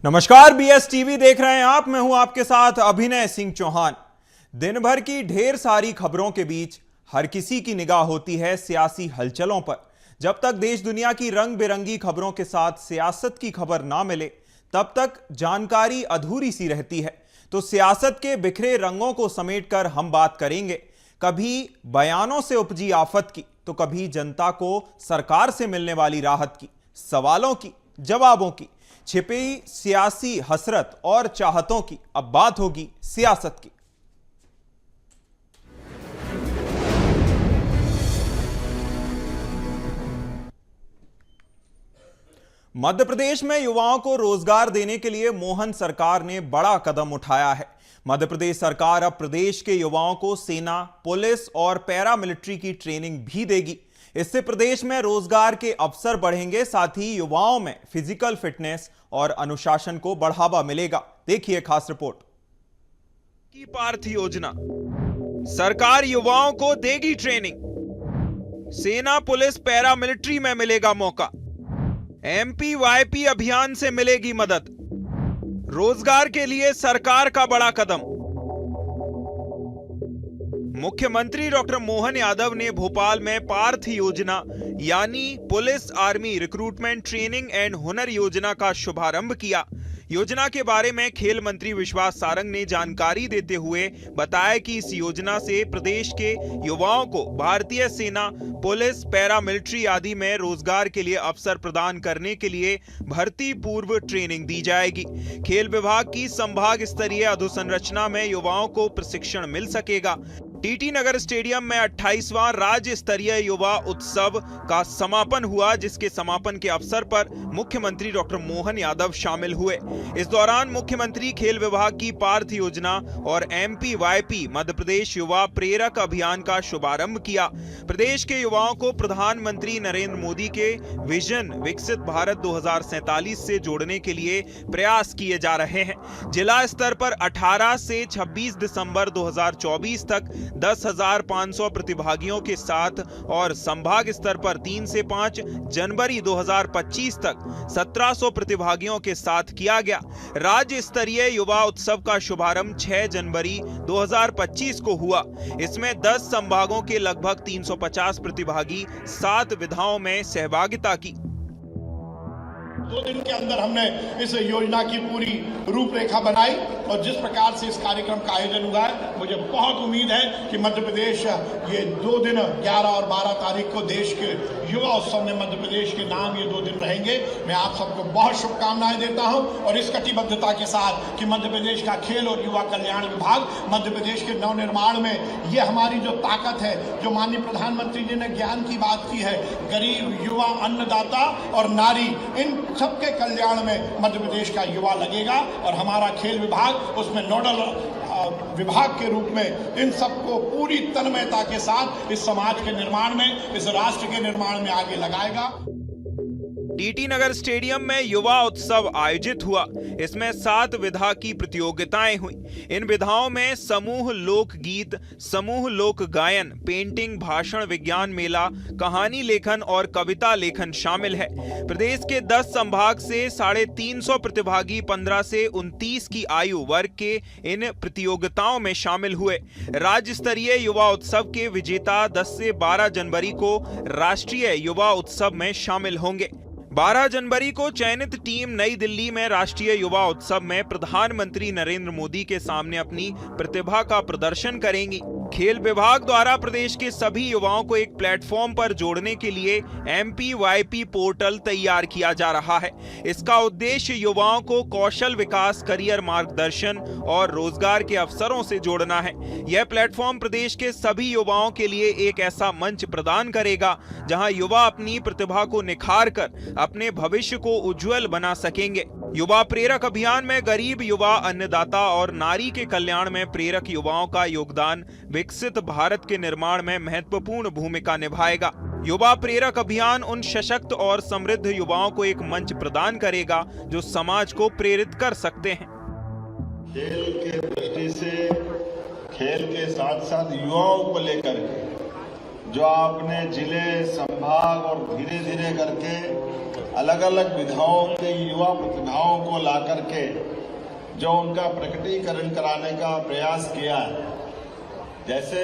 नमस्कार, BS TV देख रहे हैं आप। मैं हूं आपके साथ अभिनय सिंह चौहान। दिन भर की ढेर सारी खबरों के बीच हर किसी की निगाह होती है सियासी हलचलों पर। जब तक देश दुनिया की रंग बिरंगी खबरों के साथ सियासत की खबर ना मिले, तब तक जानकारी अधूरी सी रहती है। तो सियासत के बिखरे रंगों को समेटकर हम बात करेंगे, कभी बयानों से उपजी आफत की, तो कभी जनता को सरकार से मिलने वाली राहत की, सवालों की, जवाबों की, छिपी सियासी हसरत और चाहतों की। अब बात होगी सियासत की। मध्य प्रदेश में युवाओं को रोजगार देने के लिए मोहन सरकार ने बड़ा कदम उठाया है। मध्य प्रदेश सरकार अब प्रदेश के युवाओं को सेना, पुलिस और पैरामिलिट्री की ट्रेनिंग भी देगी। इससे प्रदेश में रोजगार के अवसर बढ़ेंगे, साथ ही युवाओं में फिजिकल फिटनेस और अनुशासन को बढ़ावा मिलेगा। देखिए खास रिपोर्ट। की पार्थ योजना, सरकार युवाओं को देगी ट्रेनिंग, सेना, पुलिस, पैरामिलिट्री में मिलेगा मौका, एमपीवाईपी अभियान से मिलेगी मदद, रोजगार के लिए सरकार का बड़ा कदम। मुख्यमंत्री डॉक्टर मोहन यादव ने भोपाल में पार्थ योजना यानी police army recruitment training and हुनर योजना का शुभारंभ किया। योजना के बारे में खेल मंत्री विश्वास सारंग ने जानकारी देते हुए बताया कि इस योजना से प्रदेश के युवाओं को भारतीय सेना, पुलिस, पैरामिलिट्री आदि में रोजगार के लिए अवसर प्रदान करने के लिए भर्ती पूर्व ट्रेनिंग दी जाएगी। खेल विभाग की संभाग स्तरीय अधोसंरचना में युवाओं को प्रशिक्षण मिल सकेगा। टीटी नगर स्टेडियम में 28वां राज्य स्तरीय युवा उत्सव का समापन हुआ, जिसके समापन के अवसर पर मुख्यमंत्री डॉक्टर मोहन यादव शामिल हुए। इस दौरान मुख्यमंत्री खेल विभाग की पार्थ योजना और एमपीवाईपी मध्य प्रदेश युवा प्रेरक अभियान का शुभारंभ किया। प्रदेश के युवाओं को प्रधानमंत्री नरेंद्र मोदी के विजन विकसित भारत 2047 से जोड़ने के लिए प्रयास किए जा रहे हैं। जिला स्तर पर 18 से 26 दिसंबर 2024 तक 10,500 प्रतिभागियों के साथ और संभाग स्तर पर 3 से 5 जनवरी 2025 तक 1700 प्रतिभागियों के साथ किया गया। राज्य स्तरीय युवा उत्सव का शुभारंभ 6 जनवरी 2025 को हुआ। इसमें 10 संभागों के लगभग 350 प्रतिभागी 7 विधाओं में सहभागिता की। 2 दिन के अंदर हमने इस योजना की पूरी रूपरेखा बनाई और जिस प्रकार से इस कार्यक्रम का आयोजन हुआ है, मुझे बहुत उम्मीद है कि मध्य प्रदेश ये 2 दिन 11 और 12 तारीख को देश के युवा उत्सव में मध्य प्रदेश के नाम ये 2 दिन रहेंगे। मैं आप सबको बहुत शुभकामनाएं देता हूं और इस कटिबद्धता के साथ कि मध्य प्रदेश का खेल और युवा कल्याण विभाग मध्य प्रदेश के नवनिर्माण में ये हमारी जो ताकत है, जो माननीय प्रधानमंत्री जी ने ज्ञान की बात की है, गरीब, युवा, अन्नदाता और नारी, इन सबके कल्याण में मध्य प्रदेश का युवा लगेगा और हमारा खेल विभाग उसमें नोडल विभाग के रूप में इन सबको पूरी तन्मयता के साथ इस समाज के निर्माण में, इस राष्ट्र के निर्माण में आगे लगाएगा। टीटी नगर स्टेडियम में युवा उत्सव आयोजित हुआ। इसमें 7 विधा की प्रतियोगिताएं हुई। इन विधाओं में समूह लोक गीत, समूह लोक गायन, पेंटिंग, भाषण, विज्ञान मेला, कहानी लेखन और कविता लेखन शामिल है। प्रदेश के 10 संभाग से 350 प्रतिभागी 15 से 29 की आयु वर्ग के इन प्रतियोगिताओं में शामिल हुए। राज्य स्तरीय युवा उत्सव के विजेता 10 से 12 जनवरी को राष्ट्रीय युवा उत्सव में शामिल होंगे। 12 जनवरी को चयनित टीम नई दिल्ली में राष्ट्रीय युवा उत्सव में प्रधानमंत्री नरेंद्र मोदी के सामने अपनी प्रतिभा का प्रदर्शन करेंगी। खेल विभाग द्वारा प्रदेश के सभी युवाओं को एक प्लेटफॉर्म पर जोड़ने के लिए एमपीवाईपी पोर्टल तैयार किया जा रहा है। इसका उद्देश्य युवाओं को कौशल विकास, करियर मार्गदर्शन और रोजगार के अवसरों से जोड़ना है। यह प्लेटफॉर्म प्रदेश के सभी युवाओं के लिए एक ऐसा मंच प्रदान करेगा जहां युवा अपनी प्रतिभा को निखार कर अपने भविष्य को उज्जवल बना सकेंगे। युवा प्रेरक अभियान में गरीब युवा, अन्नदाता और नारी के कल्याण में प्रेरक युवाओं का योगदान विकसित भारत के निर्माण में महत्वपूर्ण भूमिका निभाएगा। युवा प्रेरक अभियान उन सशक्त और समृद्ध युवाओं को एक मंच प्रदान करेगा जो समाज को प्रेरित कर सकते हैं। खेल के दृष्टि से खेल के साथ साथ युवाओं को लेकर जो आपने जिले, संभाग और धीरे धीरे करके अलग अलग विधाओं के युवा प्रतिभाओं को ला करके जो उनका प्रकटीकरण कराने का प्रयास किया है, जैसे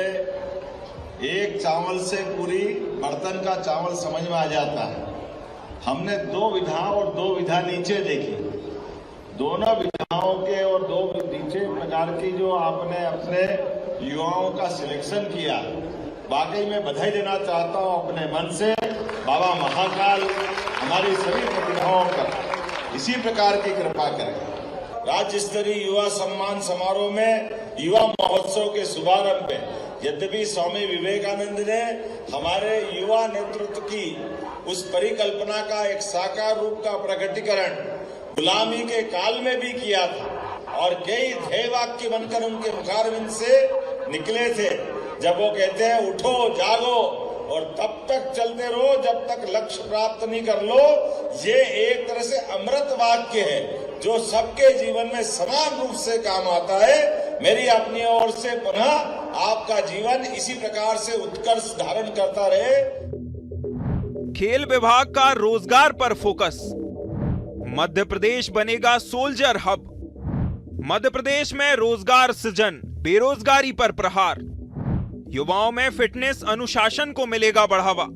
एक चावल से पूरी बर्तन का चावल समझ में आ जाता है। हमने 2 विधा और 2 विधा नीचे देखी, दोनों विधाओं के और 2 नीचे प्रकार की जो आपने अपने युवाओं का सिलेक्शन किया, वाकई में बधाई देना चाहता हूं अपने मन से। बाबा महाकाल हमारी सभी प्रतिभाओं पर इसी प्रकार की कृपा करें। राज्य स्तरीय युवा सम्मान समारोह में युवा महोत्सव के शुभारंभ में यद्यपि स्वामी विवेकानंद ने हमारे युवा नेतृत्व की उस परिकल्पना का एक साकार रूप का प्रकटीकरण गुलामी के काल में भी किया था और कई ध्येय वाक्य बनकर उनके मुखारविंद से निकले थे, जब वो कहते हैं उठो जागो और तब तक चलते रहो जब तक लक्ष्य प्राप्त नहीं कर लो। ये एक तरह से अमृत वाक्य है जो सबके जीवन में समान रूप से काम आता है। मेरी अपनी ओर से पुनः आपका जीवन इसी प्रकार से उत्कर्ष धारण करता रहे। खेल विभाग का रोजगार पर फोकस। मध्य प्रदेश बनेगा सोल्जर हब। मध्य प्रदेश में रोजगार सृजन, बेरोजगारी पर प्रहार। युवाओं में फिटनेस, अनुशासन को मिलेगा बढ़ावा।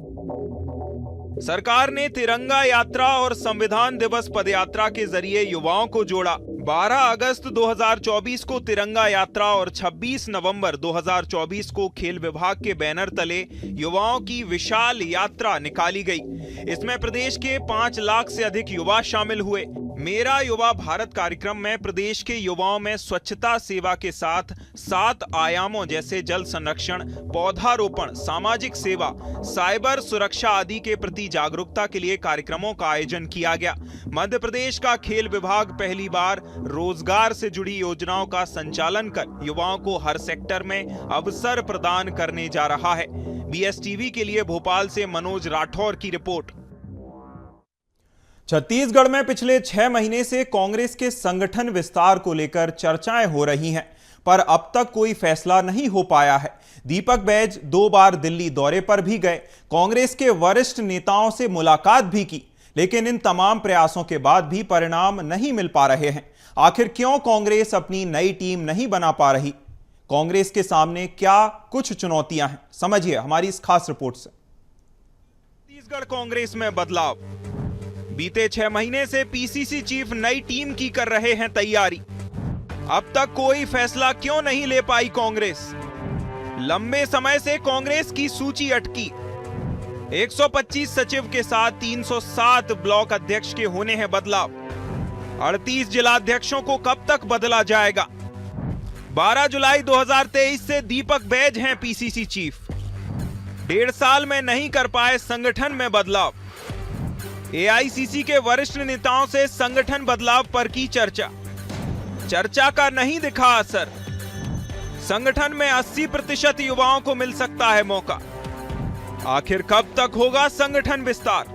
सरकार ने तिरंगा यात्रा और संविधान दिवस पदयात्रा के जरिए युवाओं को जोड़ा। 12 अगस्त 2024 को तिरंगा यात्रा और 26 नवंबर 2024 को खेल विभाग के बैनर तले युवाओं की विशाल यात्रा निकाली गई। इसमें प्रदेश के 5 लाख से अधिक युवा शामिल हुए। मेरा युवा भारत कार्यक्रम में प्रदेश के युवाओं में स्वच्छता सेवा के साथ 7 आयामों जैसे जल संरक्षण, पौधारोपण, सामाजिक सेवा, साइबर सुरक्षा आदि के प्रति जागरूकता के लिए कार्यक्रमों का आयोजन किया गया। मध्य प्रदेश का खेल विभाग पहली बार रोजगार से जुड़ी योजनाओं का संचालन कर युवाओं को हर सेक्टर में अवसर प्रदान करने जा रहा है। BSTV के लिए भोपाल से मनोज राठौर की रिपोर्ट। छत्तीसगढ़ में पिछले 6 महीने से कांग्रेस के संगठन विस्तार को लेकर चर्चाएं हो रही हैं, पर अब तक कोई फैसला नहीं हो पाया है। दीपक बैज 2 बार दिल्ली दौरे पर भी गए, कांग्रेस के वरिष्ठ नेताओं से मुलाकात भी की, लेकिन इन तमाम प्रयासों के बाद भी परिणाम नहीं मिल पा रहे हैं। आखिर क्यों कांग्रेस अपनी नई टीम नहीं बना पा रही? कांग्रेस के सामने क्या कुछ चुनौतियां हैं, समझिए हमारी इस खास रिपोर्ट से। छत्तीसगढ़ कांग्रेस में बदलाव। बीते 6 महीने से PCC चीफ नई टीम की कर रहे हैं तैयारी। अब तक कोई फैसला क्यों नहीं ले पाई कांग्रेस? लंबे समय से कांग्रेस की सूची अटकी। 125 सचिव के साथ 307 ब्लॉक अध्यक्ष के होने हैं बदलाव। 38 जिलाध्यक्षों को कब तक बदला जाएगा? 12 जुलाई 2023 से दीपक बैज हैं PCC चीफ। 1.5 साल में नहीं कर पाए संगठन में बदलाव। AICC के वरिष्ठ नेताओं से संगठन बदलाव पर की चर्चा का नहीं दिखा असर। संगठन में 80% युवाओं को मिल सकता है मौका। आखिर कब तक होगा संगठन विस्तार?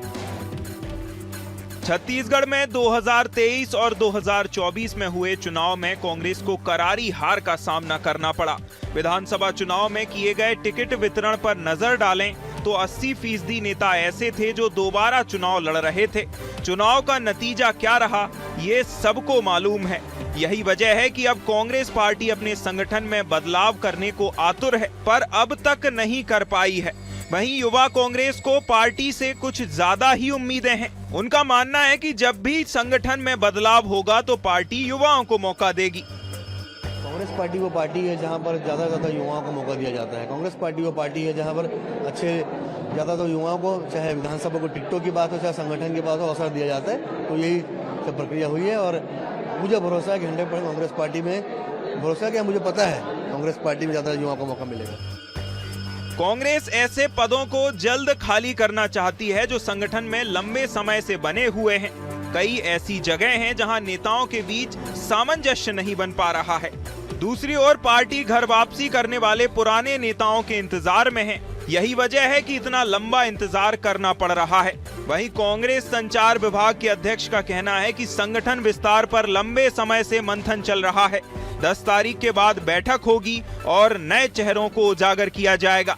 छत्तीसगढ़ में 2023 और 2024 में हुए चुनाव में कांग्रेस को करारी हार का सामना करना पड़ा। विधानसभा चुनाव में किए गए टिकट वितरण पर नजर डालें तो 80% नेता ऐसे थे जो दोबारा चुनाव लड़ रहे थे। चुनाव का नतीजा क्या रहा, ये सबको मालूम है। यही वजह है कि अब कांग्रेस पार्टी अपने संगठन में बदलाव करने को आतुर है, पर अब तक नहीं कर पाई है। वहीं युवा कांग्रेस को पार्टी से कुछ ज्यादा ही उम्मीदें हैं। उनका मानना है कि जब भी संगठन में बदलाव होगा तो पार्टी युवाओं को मौका देगी। कांग्रेस पार्टी वो पार्टी है जहां पर ज़्यादा युवाओं को मौका दिया जाता है। कांग्रेस पार्टी वो पार्टी है जहां पर ज़्यादा युवाओं को, चाहे विधानसभा को टिकटों की बात हो चाहे संगठन की बात हो, अवसर दिया जाता है। तो यही सब प्रक्रिया हुई है और मुझे भरोसा है कि 100% कांग्रेस पार्टी में भरोसा है कि मुझे पता है कांग्रेस पार्टी में ज़्यादा युवाओं को मौका मिलेगा। कांग्रेस ऐसे पदों को जल्द खाली करना चाहती है जो संगठन में लंबे समय से बने हुए हैं। कई ऐसी जगह हैं जहां नेताओं के बीच सामंजस्य नहीं बन पा रहा है। दूसरी ओर पार्टी घर वापसी करने वाले पुराने नेताओं के इंतजार में है। यही वजह है कि इतना लंबा इंतजार करना पड़ रहा है। वहीं कांग्रेस संचार विभाग के अध्यक्ष का कहना है कि संगठन विस्तार पर लंबे समय से मंथन चल रहा है। 10 तारीख के बाद बैठक होगी और नए चेहरों को उजागर किया जाएगा।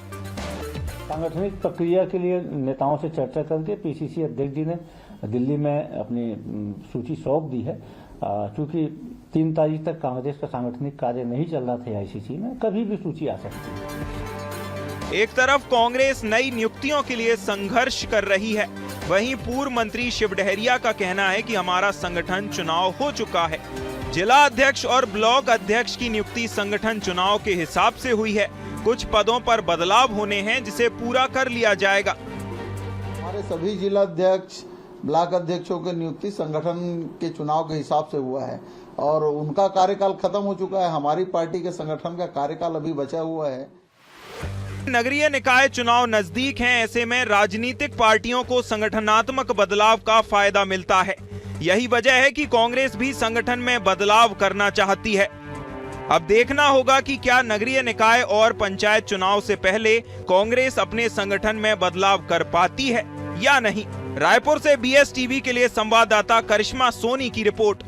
सांगठनिक प्रक्रिया के लिए नेताओं से चर्चा करके पीसीसी अध्यक्ष जी ने दिल्ली में अपनी सूची सौंप दी है। चूंकि 3 तारीख तक कांग्रेस का सांगठनिक कार्य नहीं चल रहा था एआईसीसी में, कभी भी सूची आ सकती है। एक तरफ कांग्रेस नई नियुक्तियों के लिए संघर्ष कर रही है, वहीं पूर्व मंत्री शिव डहरिया का कहना है कि हमारा संगठन चुनाव हो चुका है। जिला अध्यक्ष और ब्लॉक अध्यक्ष की नियुक्ति संगठन चुनाव के हिसाब से हुई है। कुछ पदों पर बदलाव होने हैं जिसे पूरा कर लिया जाएगा। हमारे सभी जिला अध्यक्ष, ब्लॉक अध्यक्षों की नियुक्ति संगठन के चुनाव के हिसाब से हुआ है और उनका कार्यकाल खत्म हो चुका है। हमारी पार्टी के संगठन का कार्यकाल अभी बचा हुआ है। नगरीय निकाय चुनाव नजदीक हैं, ऐसे में राजनीतिक पार्टियों को संगठनात्मक बदलाव का फायदा मिलता है। यही वजह है कि कांग्रेस भी संगठन में बदलाव करना चाहती है। अब देखना होगा कि क्या नगरीय निकाय और पंचायत चुनाव से पहले कांग्रेस अपने संगठन में बदलाव कर पाती है या नहीं। रायपुर से BS टीवी के लिए संवाददाता करिश्मा सोनी की रिपोर्ट।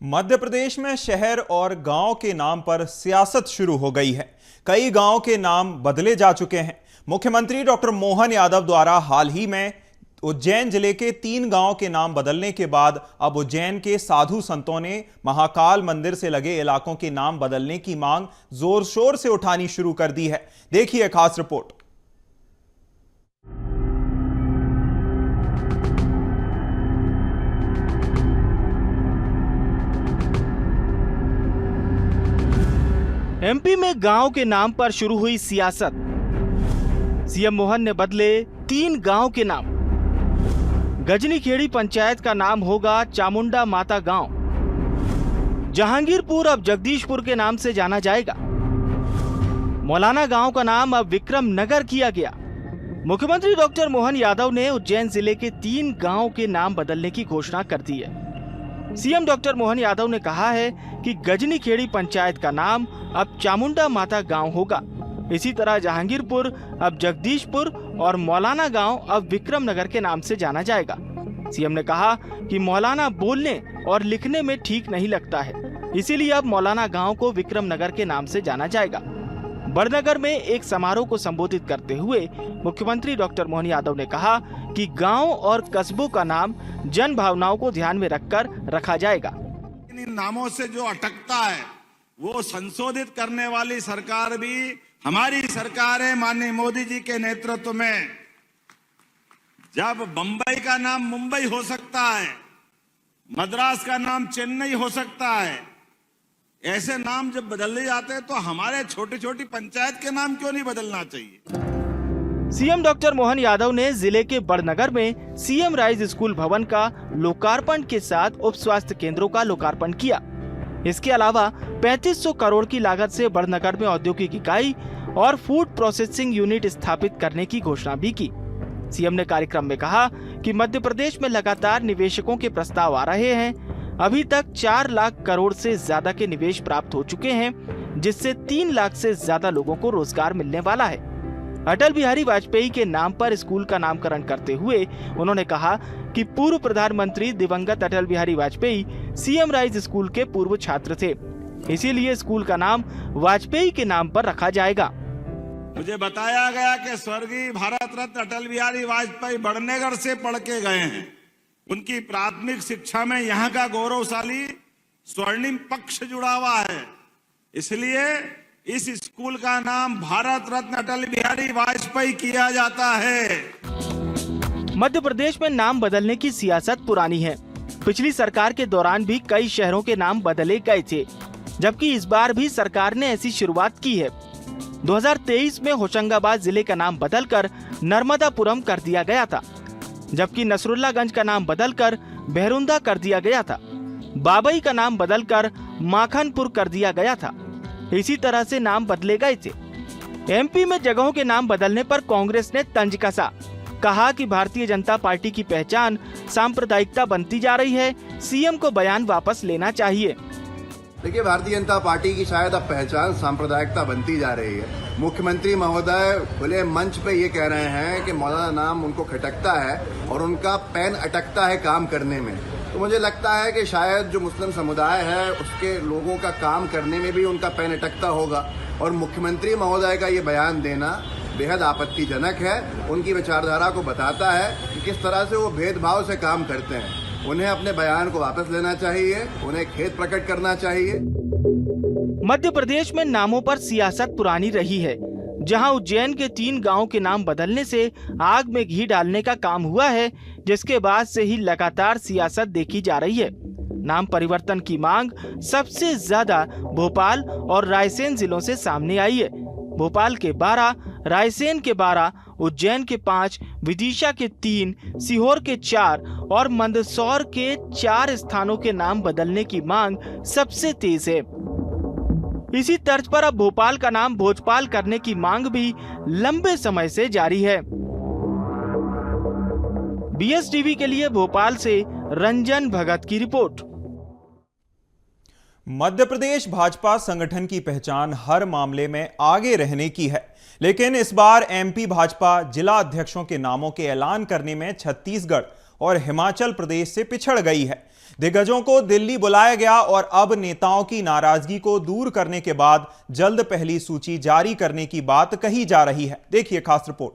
मध्य प्रदेश में शहर और गांव के नाम पर सियासत शुरू हो गई है। कई गांव के नाम बदले जा चुके हैं। मुख्यमंत्री डॉक्टर मोहन यादव द्वारा हाल ही में उज्जैन जिले के 3 गांव के नाम बदलने के बाद अब उज्जैन के साधु संतों ने महाकाल मंदिर से लगे इलाकों के नाम बदलने की मांग जोर शोर से उठानी शुरू कर दी है। देखिए खास रिपोर्ट। एमपी में गांव के नाम पर शुरू हुई सियासत। सीएम मोहन ने बदले 3 गांव के नाम। गजनीखेड़ी पंचायत का नाम होगा चामुंडा माता गांव। जहांगीरपुर अब जगदीशपुर के नाम से जाना जाएगा। मौलाना गांव का नाम अब विक्रम नगर किया गया। मुख्यमंत्री डॉक्टर मोहन यादव ने उज्जैन जिले के 3 गांव के नाम बदलने की घोषणा कर दी है। सीएम डॉक्टर मोहन यादव ने कहा है कि गजनीखेड़ी पंचायत का नाम अब चामुंडा माता गांव होगा। इसी तरह जहांगीरपुर अब जगदीशपुर और मौलाना गांव अब विक्रम नगर के नाम से जाना जाएगा। सीएम ने कहा कि मौलाना बोलने और लिखने में ठीक नहीं लगता है, इसीलिए अब मौलाना गांव को विक्रम नगर के नाम से जाना जाएगा। बड़नगर में एक समारोह को संबोधित करते हुए मुख्यमंत्री डॉक्टर मोहन यादव ने कहा कि गांव और कस्बों का नाम जन भावनाओं को ध्यान में रखकर रखा जाएगा। इन नामों से जो अटकता है वो संशोधित करने वाली सरकार भी हमारी सरकार है। माननीय मोदी जी के नेतृत्व में जब बंबई का नाम मुंबई हो सकता है, मद्रास का नाम चेन्नई हो सकता है, ऐसे नाम जब बदले जाते हैं तो हमारे छोटी छोटी पंचायत के नाम क्यों नहीं बदलना चाहिए। सीएम डॉक्टर मोहन यादव ने जिले के बड़नगर में सीएम राइज स्कूल भवन का लोकार्पण के साथ उप स्वास्थ्य केंद्रों का लोकार्पण किया। इसके अलावा 3500 करोड़ की लागत से बड़नगर में औद्योगिक इकाई और फूड प्रोसेसिंग यूनिट स्थापित करने की घोषणा भी की। सीएम ने कार्यक्रम में कहा कि मध्य प्रदेश में लगातार निवेशकों के प्रस्ताव आ रहे हैं। अभी तक 4 लाख करोड़ से ज्यादा के निवेश प्राप्त हो चुके हैं, जिससे 3 लाख से ज्यादा लोगों को रोजगार मिलने वाला है। अटल बिहारी वाजपेयी के नाम पर स्कूल का नामकरण करते हुए उन्होंने कहा कि पूर्व प्रधानमंत्री दिवंगत Atal Bihari Vajpayee CM rise school के पूर्व छात्र थे, इसीलिए स्कूल का नाम वाजपेयी के नाम पर रखा जाएगा। मुझे बताया गया कि स्वर्गीय भारत रत्न अटल बिहारी वाजपेयी बड़नगर से पढ़ के गए हैं। उनकी प्राथमिक शिक्षा में यहाँ का गौरवशाली स्वर्णिम पक्ष जुड़ा हुआ है, इसलिए इस स्कूल का नाम भारत रत्न अटल बिहारी वाजपेयी किया जाता है। मध्य प्रदेश में नाम बदलने की सियासत पुरानी है। पिछली सरकार के दौरान भी कई शहरों के नाम बदले गए थे, जबकि इस बार भी सरकार ने ऐसी शुरुआत की है। 2023 में होशंगाबाद जिले का नाम बदलकर नर्मदापुरम कर दिया गया था, जबकि नसरुल्लागंज का नाम बदलकर बहरुंदा कर दिया गया था। बाबई का नाम बदलकर माखनपुर कर दिया गया था। इसी तरह से नाम बदले गए थे। एमपी में जगहों के नाम बदलने पर कांग्रेस ने तंज कसा। कहा कि भारतीय जनता पार्टी की पहचान सांप्रदायिकता बनती जा रही है, सीएम को बयान वापस लेना चाहिए। देखिए, भारतीय जनता पार्टी की शायद अब पहचान सांप्रदायिकता बनती जा रही है। मुख्यमंत्री महोदय खुले मंच पे ये कह रहे हैं कि मौलाना नाम उनको खटकता है और उनका पैन अटकता है काम करने में। तो मुझे लगता है कि शायद जो मुस्लिम समुदाय है उसके लोगों का काम करने में भी उनका पैन अटकता होगा और मुख्यमंत्री महोदय का ये बयान देना बेहद आपत्तिजनक है। उनकी विचारधारा को बताता है कि किस तरह से वो भेदभाव से काम करते हैं। उन्हें अपने बयान को वापस लेना चाहिए, उन्हें खेद प्रकट करना चाहिए। मध्य प्रदेश में नामों पर सियासत पुरानी रही है। जहां उज्जैन के 3 गांवों के नाम बदलने से आग में घी डालने का काम हुआ है, जिसके बाद से ही लगातार सियासत देखी जा रही है। नाम परिवर्तन की मांग सबसे ज्यादा भोपाल और रायसेन जिलों से सामने आई है। भोपाल के 12, रायसेन के 12, उज्जैन के 5, विदिशा के 3, सीहोर के 4 और मंदसौर के 4 स्थानों के नाम बदलने की मांग सबसे तेज है। इसी तर्ज पर अब भोपाल का नाम भोजपाल करने की मांग भी लंबे समय से जारी है। BSTV के लिए भोपाल से रंजन भगत की रिपोर्ट। मध्य प्रदेश भाजपा संगठन की पहचान हर मामले में आगे रहने की है, लेकिन इस बार MP भाजपा जिला अध्यक्षों के नामों के ऐलान करने में छत्तीसगढ़ और हिमाचल प्रदेश से पिछड़ गई है। दिग्गजों को दिल्ली बुलाया गया और अब नेताओं की नाराजगी को दूर करने के बाद जल्द पहली सूची जारी करने की बात कही जा रही है। देखिए खास रिपोर्ट।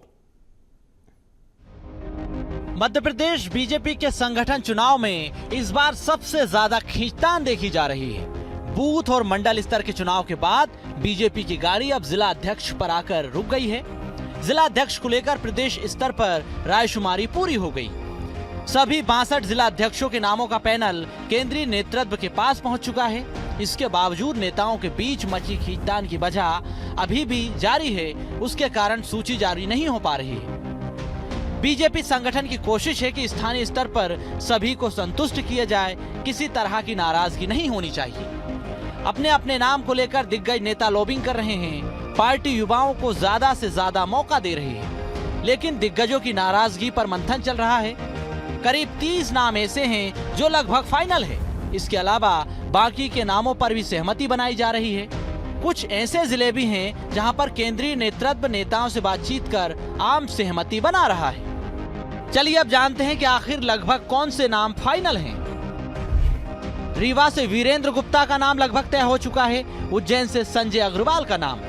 मध्य प्रदेश बीजेपी के संगठन चुनाव में इस बार सबसे ज्यादा खींचतान देखी जा रही है। बूथ और मंडल स्तर के चुनाव के बाद बीजेपी की गाड़ी अब जिला अध्यक्ष पर आकर रुक गई है। जिला अध्यक्ष को लेकर प्रदेश स्तर पर रायशुमारी पूरी हो गई। सभी 62 जिला अध्यक्षों के नामों का पैनल केंद्रीय नेतृत्व के पास पहुंच चुका है। इसके बावजूद नेताओं के बीच मची खींचतान की वजह अभी भी जारी है। उसके कारण सूची जारी नहीं हो पा रही है। बीजेपी संगठन की कोशिश है कि स्थानीय स्तर पर सभी को संतुष्ट किया जाए, किसी तरह की नाराजगी नहीं होनी चाहिए। अपने अपने नाम को लेकर दिग्गज नेता लॉबिंग कर रहे हैं। पार्टी युवाओं को ज्यादा से ज्यादा मौका दे रही है, लेकिन दिग्गजों की नाराजगी पर मंथन चल रहा है। करीब 30 नाम ऐसे हैं जो लगभग फाइनल है। इसके अलावा बाकी के नामों पर भी सहमति बनाई जा रही है। कुछ ऐसे जिले भी हैं जहां पर केंद्रीय नेतृत्व नेताओं से बातचीत कर आम सहमति बना रहा है। चलिए अब जानते हैं कि आखिर लगभग कौन से नाम फाइनल हैं। रीवा से वीरेंद्र गुप्ता का नाम लगभग तय हो चुका है। उज्जैन से संजय अग्रवाल का नाम।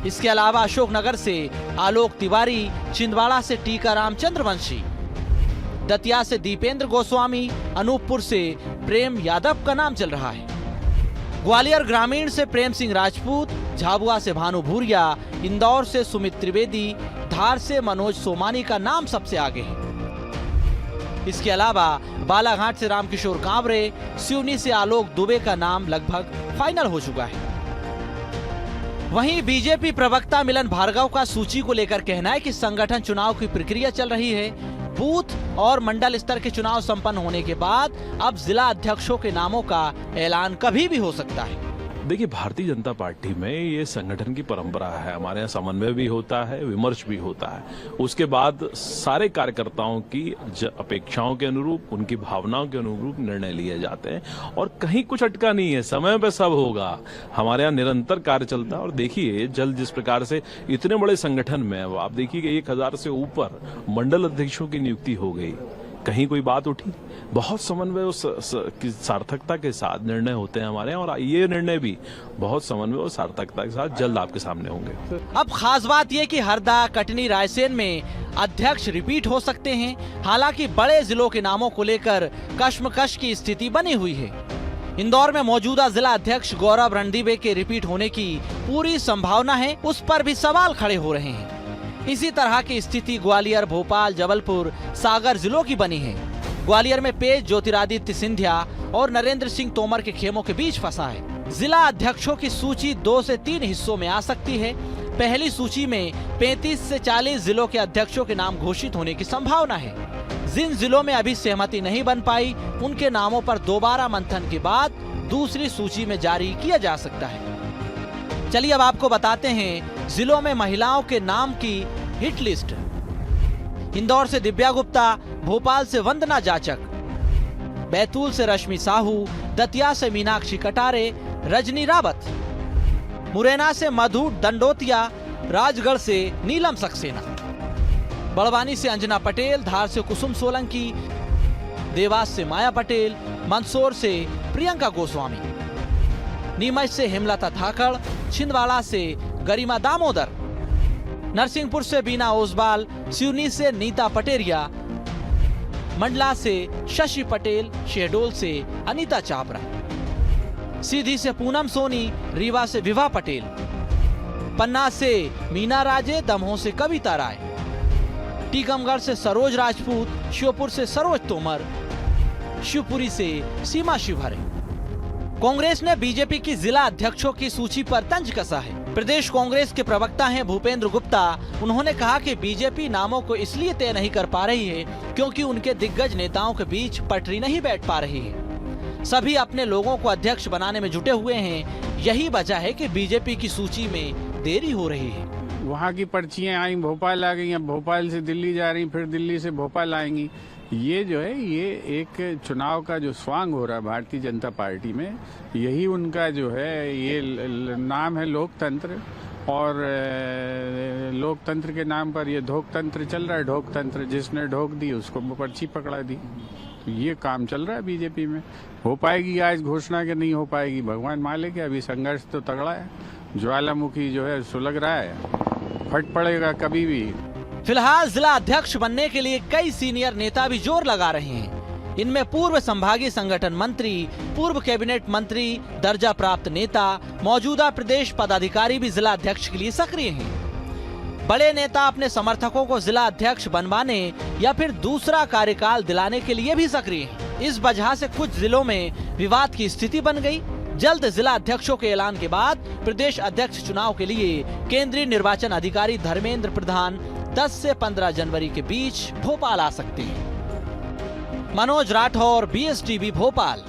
इसके अलावा अशोकनगर से आलोक तिवारी, छिंदवाड़ा से टीकाराम चंद्रवंशी, दतिया से दीपेंद्र गोस्वामी, अनूपपुर से प्रेम यादव का नाम चल रहा है। ग्वालियर ग्रामीण से प्रेम सिंह राजपूत, झाबुआ से भानु भूरिया, इंदौर से सुमित त्रिवेदी, धार से मनोज सोमानी का नाम सबसे आगे है। इसके अलावा बालाघाट से रामकिशोर कांवरे, सिवनी से आलोक दुबे का नाम लगभग फाइनल हो चुका है। वहीं बीजेपी प्रवक्ता मिलन भार्गव का सूची को लेकर कहना है कि संगठन चुनाव की प्रक्रिया चल रही है। बूथ और मंडल स्तर के चुनाव संपन्न होने के बाद अब जिला अध्यक्षों के नामों का ऐलान कभी भी हो सकता है। देखिए, भारतीय जनता पार्टी में ये संगठन की परंपरा है। हमारे यहाँ समन्वय भी होता है, विमर्श भी होता है। उसके बाद सारे कार्यकर्ताओं की अपेक्षाओं के अनुरूप, उनकी भावनाओं के अनुरूप निर्णय लिए जाते हैं और कहीं कुछ अटका नहीं है। समय पे सब होगा। हमारे यहाँ निरंतर कार्य चलता है और देखिए जल्द जिस प्रकार से इतने बड़े संगठन में आप देखिए कि 1000 से ऊपर मंडल अध्यक्षों की नियुक्ति हो गई। कहीं कोई बात उठी? बहुत समन्वय और सार्थकता के साथ निर्णय होते हैं हमारे यहाँ, और ये निर्णय भी बहुत समन्वय और सार्थकता के साथ जल्द आपके सामने होंगे। अब खास बात यह कि हरदा, कटनी, रायसेन में अध्यक्ष रिपीट हो सकते हैं। हालांकि बड़े जिलों के नामों को लेकर कश्मकश की स्थिति बनी हुई है। इंदौर में मौजूदा जिला अध्यक्ष गौरव रणदीवे के रिपीट होने की पूरी संभावना है, उस पर भी सवाल खड़े हो रहे हैं। इसी तरह की स्थिति ग्वालियर, भोपाल, जबलपुर, सागर जिलों की बनी है। ग्वालियर में पेश ज्योतिरादित्य सिंधिया और नरेंद्र सिंह तोमर के खेमों के बीच फंसा है। जिला अध्यक्षों की सूची 2 से 3 हिस्सों में आ सकती है। पहली सूची में 35 से 40 जिलों के अध्यक्षों के नाम घोषित होने की संभावना है। जिन जिलों में अभी सहमति नहीं बन पाई, उनके नामों पर दोबारा मंथन के बाद दूसरी सूची में जारी किया जा सकता है। चलिए अब आपको बताते हैं जिलों में महिलाओं के नाम की हिट लिस्ट। इंदौर से दिव्या गुप्ता, भोपाल से वंदना जाचक, बैतूल से रश्मि साहू, दतिया से मीनाक्षी कटारे, रजनी रावत, मुरैना से मधु दंडोतिया, राजगढ़ से नीलम सक्सेना, बड़वानी से अंजना पटेल, धार से कुसुम सोलंकी, देवास से माया पटेल, मंदसौर से प्रियंका गोस्वामी, नीमच से हेमलता धाकड़, छिंदवाड़ा से गरिमा दामोदर, नरसिंहपुर से बीना ओसवाल, सिवनी से नीता पटेरिया, मंडला से शशि पटेल, शहडोल से अनीता चाबरा, सीधी से पूनम सोनी, रीवा से विभा पटेल, पन्ना से मीना राजे, दमोह से कविता राय, टीकमगढ़ से सरोज राजपूत, श्योपुर से सरोज तोमर, शिवपुरी से सीमा शिवहरे। कांग्रेस ने बीजेपी की जिला अध्यक्षों की सूची पर तंज कसा है। प्रदेश कांग्रेस के प्रवक्ता हैं भूपेंद्र गुप्ता। उन्होंने कहा कि बीजेपी नामों को इसलिए तय नहीं कर पा रही है क्योंकि उनके दिग्गज नेताओं के बीच पटरी नहीं बैठ पा रही है। सभी अपने लोगों को अध्यक्ष बनाने में जुटे हुए हैं। यही वजह है कि बीजेपी की सूची में देरी हो रही है। वहाँ की पर्चियां आई, भोपाल आ गई, अब भोपाल से दिल्ली जा रही, फिर दिल्ली से भोपाल आएंगी। ये जो है ये एक चुनाव का जो स्वांग हो रहा है भारतीय जनता पार्टी में, यही उनका जो है ये नाम है लोकतंत्र। और लोकतंत्र के नाम पर ये ढोकतंत्र चल रहा है। ढोकतंत्र जिसने ढोक दी उसको पर्ची पकड़ा दी। तो ये काम चल रहा है बीजेपी में। हो पाएगी आज घोषणा के नहीं हो पाएगी, भगवान मालिक है। अभी संघर्ष तो तगड़ा है, ज्वालामुखी जो है सुलग रहा है, फट पड़ेगा कभी भी। फिलहाल जिला अध्यक्ष बनने के लिए कई सीनियर नेता भी जोर लगा रहे हैं। इनमें पूर्व संभागीय संगठन मंत्री, पूर्व कैबिनेट मंत्री, दर्जा प्राप्त नेता, मौजूदा प्रदेश पदाधिकारी भी जिला अध्यक्ष के लिए सक्रिय हैं। बड़े नेता अपने समर्थकों को जिला अध्यक्ष बनवाने या फिर दूसरा कार्यकाल दिलाने के लिए भी सक्रिय हैं। इस वजह से कुछ जिलों में विवाद की स्थिति बन गई। जल्द जिला अध्यक्षों के ऐलान के बाद प्रदेश अध्यक्ष चुनाव के लिए केंद्रीय निर्वाचन अधिकारी धर्मेंद्र प्रधान 10 से 15 जनवरी के बीच भोपाल आ सकते हैं। मनोज राठौर, BSTV भोपाल।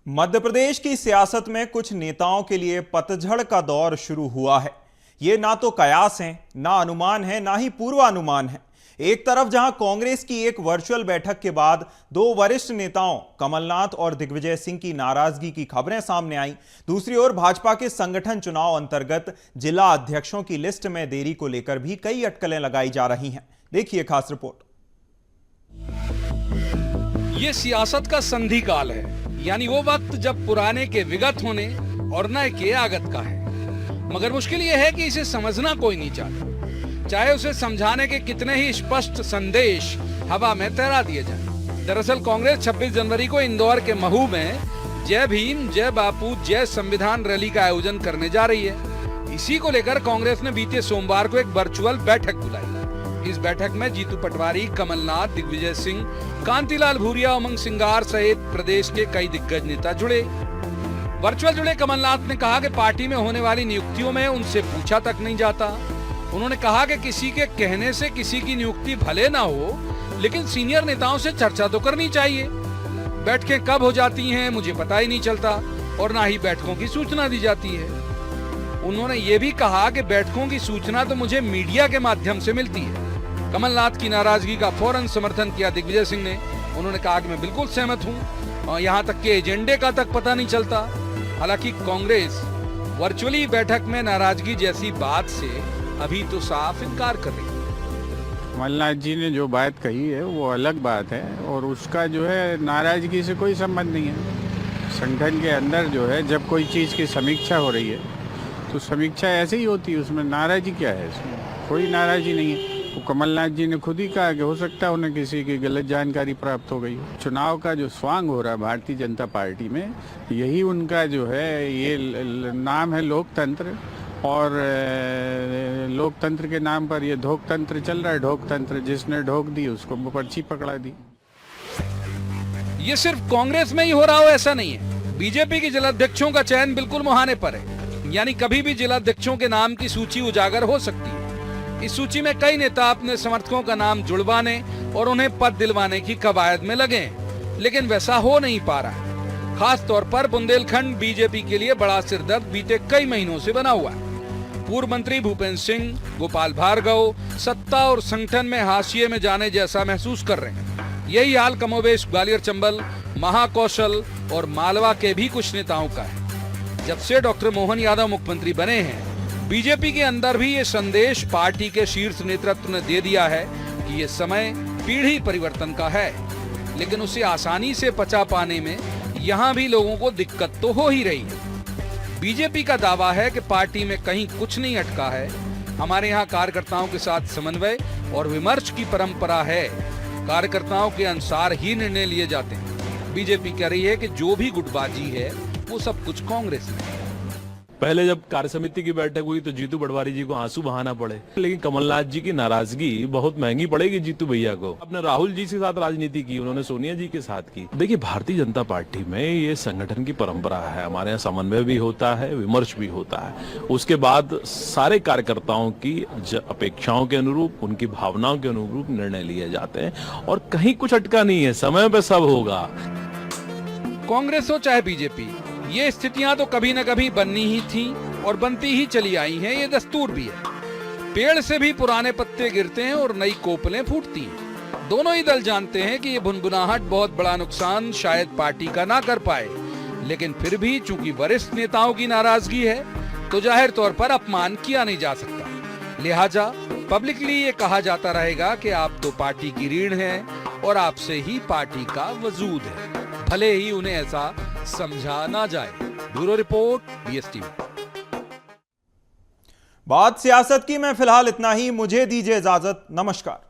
मध्य प्रदेश की सियासत में कुछ नेताओं के लिए पतझड़ का दौर शुरू हुआ है। ये ना तो कयास हैं, ना अनुमान है, ना ही पूर्वानुमान है। एक तरफ जहां कांग्रेस की एक वर्चुअल बैठक के बाद दो वरिष्ठ नेताओं कमलनाथ और दिग्विजय सिंह की नाराजगी की खबरें सामने आई, दूसरी ओर भाजपा के संगठन चुनाव अंतर्गत जिला अध्यक्षों की लिस्ट में देरी को लेकर भी कई अटकलें लगाई जा रही हैं। देखिए खास रिपोर्ट। ये सियासत का संधि काल है, यानी वो वक्त जब पुराने के विगत होने और नए के आगत का है। मगर मुश्किल ये है कि इसे समझना कोई नहीं चाहता, चाहे उसे समझाने के कितने ही स्पष्ट संदेश हवा में तैरा दिए जाएं। दरअसल कांग्रेस 26 जनवरी को इंदौर के महू में जय भीम, जय बापू, जय संविधान रैली का आयोजन करने जा रही है। इसी को लेकर कांग्रेस ने बीते सोमवार को एक वर्चुअल बैठक बुलाई। इस बैठक में जीतू पटवारी, कमलनाथ, दिग्विजय सिंह, कांतिलाल भूरिया, उमंग सिंगार सहित प्रदेश के कई दिग्गज नेता जुड़े। वर्चुअल जुड़े कमलनाथ ने कहा कि पार्टी में होने वाली नियुक्तियों में उनसे पूछा तक नहीं जाता। उन्होंने कहा कि किसी के कहने से किसी की नियुक्ति भले ना हो, लेकिन सीनियर नेताओं से चर्चा तो करनी चाहिए। बैठकें कब हो जाती हैं मुझे पता ही नहीं चलता और ना ही बैठकों की सूचना दी जाती है। उन्होंने ये भी कहा कि बैठकों की सूचना तो मुझे मीडिया के माध्यम से मिलती है। कमलनाथ की नाराजगी का फौरन समर्थन किया दिग्विजय सिंह ने। उन्होंने कहा कि मैं बिल्कुल सहमत हूं और यहाँ तक के एजेंडे का तक पता नहीं चलता। हालांकि कांग्रेस वर्चुअली बैठक में नाराजगी जैसी बात से अभी तो साफ इनकार कर रही है। कमलनाथ जी ने जो बात कही है वो अलग बात है और उसका जो है नाराजगी से कोई संबंध नहीं है। संगठन के अंदर जो है जब कोई चीज़ की समीक्षा हो रही है तो समीक्षा ऐसे ही होती है, उसमें नाराजगी क्या है? इसमें कोई नाराजगी नहीं है। तो कमलनाथ जी ने खुद ही कहा कि हो सकता है उन्हें किसी की गलत जानकारी प्राप्त हो गई। चुनाव का जो स्वांग हो रहा है भारतीय जनता पार्टी में, यही उनका जो है ये नाम है लोकतंत्र। और लोकतंत्र के नाम पर ये ढोकतंत्र चल रहा है। ढोकतंत्र जिसने ढोक दी उसको पर्ची पकड़ा दी। ये सिर्फ कांग्रेस में ही हो रहा हो ऐसा नहीं है। बीजेपी के जिलाध्यक्षों का चयन बिल्कुल मुहाने पर है, यानी कभी भी जिलाध्यक्षों के नाम की सूची उजागर हो सकती है। इस सूची में कई नेता अपने समर्थकों का नाम जुड़वाने और उन्हें पद दिलवाने की कवायद में लगे हैं, लेकिन वैसा हो नहीं पा रहा है। खास तौर पर बुंदेलखंड बीजेपी के लिए बड़ा सिरदर्द बीते कई महीनों से बना हुआ है। पूर्व मंत्री भूपेंद्र सिंह, गोपाल भार्गव सत्ता और संगठन में हाशिए में जाने जैसा महसूस कर रहे हैं। यही हाल कमोबेश ग्वालियर, चंबल, महाकौशल और मालवा के भी कुछ नेताओं का है। जब से डॉक्टर मोहन यादव मुख्यमंत्री बने हैं, बीजेपी के अंदर भी ये संदेश पार्टी के शीर्ष नेतृत्व ने दे दिया है कि ये समय पीढ़ी परिवर्तन का है, लेकिन उसे आसानी से पचा पाने में यहाँ भी लोगों को दिक्कत तो हो ही रही है। बीजेपी का दावा है कि पार्टी में कहीं कुछ नहीं अटका है। हमारे यहाँ कार्यकर्ताओं के साथ समन्वय और विमर्श की परंपरा है। कार्यकर्ताओं के अनुसार ही निर्णय लिए जाते हैं। बीजेपी कह रही है कि जो भी गुटबाजी है वो सब कुछ कांग्रेस में है। पहले जब कार्य समिति की बैठक हुई तो जीतू पटवारी जी को आंसू बहाना पड़े, लेकिन कमलनाथ जी की नाराजगी बहुत महंगी पड़ेगी जीतू भैया को। अपने राहुल जी के साथ राजनीति की, उन्होंने सोनिया जी के साथ की। देखिए, भारतीय जनता पार्टी में ये संगठन की परंपरा है। हमारे यहाँ समन्वय भी होता है, विमर्श भी होता है। उसके बाद सारे कार्यकर्ताओं की अपेक्षाओं के अनुरूप, उनकी भावनाओं के अनुरूप निर्णय लिए जाते हैं और कहीं कुछ अटका नहीं है। समय पे सब होगा। कांग्रेस हो चाहे बीजेपी, ये स्थितियां तो कभी न कभी बननी ही थी और बनती ही चली आई हैं। ये दस्तूर भी है। पेड़ से भी पुराने पत्ते गिरते हैं और नई कोपलें फूटती हैं। दोनों ही दल जानते हैं कि ये भुनभुनाहट बहुत बड़ा नुकसान शायद पार्टी का ना कर पाए, लेकिन फिर भी चूंकि वरिष्ठ नेताओं की नाराजगी है तो जाहिर तौर पर अपमान किया नहीं जा सकता। लिहाजा पब्लिकली ये कहा जाता रहेगा कि आप तो पार्टी की रीढ़ हैं और आपसे ही पार्टी का वजूद है, भले ही उन्हें ऐसा समझा ना जाए। Bureau report, BSTV। बात सियासत की। मैं फिलहाल इतना ही, मुझे दीजिए इजाजत। नमस्कार।